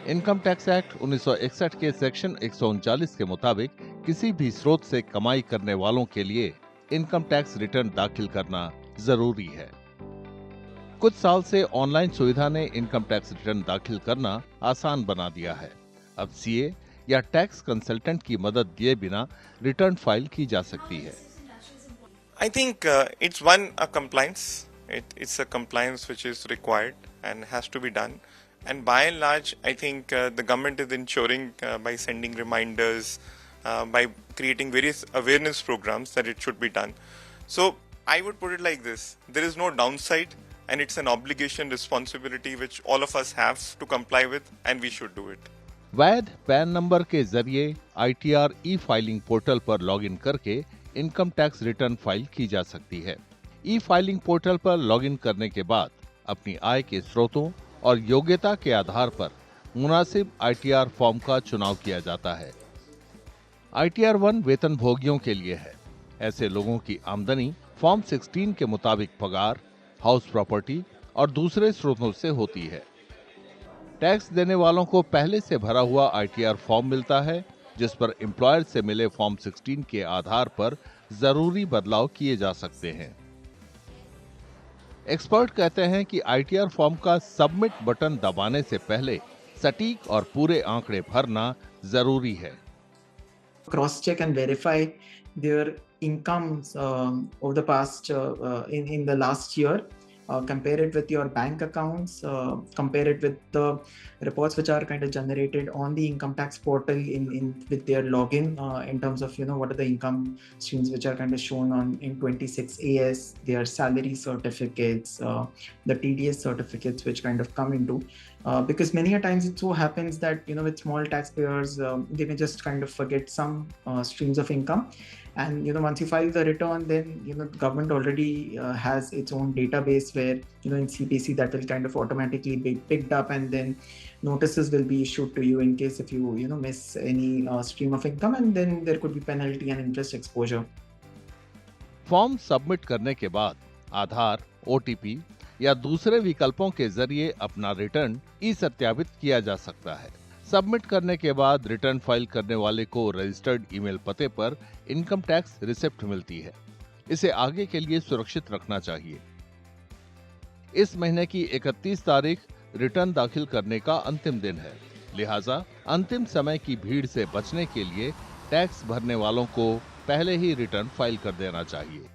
Income tax act 1961 के section 139 के मुताबिक किसी भी स्रोत से कमाई करने वालों के लिए इनकम टैक्स रिटर्न दाखिल करना जरूरी है। कुछ साल से ऑनलाइन सुविधा ने इनकम टैक्स रिटर्न दाखिल करना आसान बना दिया है। अब सीए या टैक्स कंसल्टेंट की मदद दिए बिना रिटर्न फाइल की जा सकती है। I think it's a compliance. It's a compliance which is required and has to be done. And by and large, I think the government is ensuring by sending reminders, by creating various awareness programs that it should be done. So I would put it like this: there is no downside, and it's an obligation, responsibility which all of us have to comply with, and we should do it. वैध pan number के जरिए ITR ई filing portal पर login करके income tax return file की जा सकती है। ई filing portal पर लॉगिन करने के बाद अपनी आय के स्रोतों और योग्यता के आधार पर मुनासिब ITR फॉर्म का चुनाव किया जाता है। ITR 1 वेतन भोगियों के लिए है। ऐसे लोगों की आमदनी फॉर्म 16 के मुताबिक पगार, हाउस प्रॉपर्टी और दूसरे स्रोतों से होती है। टैक्स देने वालों को पहले से भरा हुआ ITR फॉर्म मिलता है, जिस पर एम्प्लॉयर से मिले फॉर्म 16 के आधार पर जरूरी बदलाव किए जा सकते हैं। एक्सपर्ट कहते हैं कि ITR फॉर्म का सबमिट बटन दबाने से पहले सटीक और पूरे आंकड़े भरना जरूरी है। Cross check and verify their incomes over the past in the last year. Compare it with your bank accounts, compare it with the reports which are kind of generated on the income tax portal in with their login in terms of what are the income streams which are kind of shown on in 26AS, their salary certificates, the TDS certificates which kind of come into because many a times it so happens that with small taxpayers they may just kind of forget some streams of income. And once you file the return, then the government already has its own database where in CPC that will kind of automatically be picked up, and then notices will be issued to you in case if you miss any stream of income, and then there could be penalty and interest exposure. Form submit करने के बाद आधार, OTP या दूसरे विकल्पों के जरिए अपना return ई सत्यापित किया जा सकता है। सबमिट करने के बाद रिटर्न फाइल करने वाले को रजिस्टर्ड ईमेल पते पर इनकम टैक्स रिसिप्ट मिलती है। इसे आगे के लिए सुरक्षित रखना चाहिए। इस महीने की 31 तारीख रिटर्न दाखिल करने का अंतिम दिन है, लिहाजा अंतिम समय की भीड़ से बचने के लिए टैक्स भरने वालों को पहले ही रिटर्न फाइल कर देना चाहिए।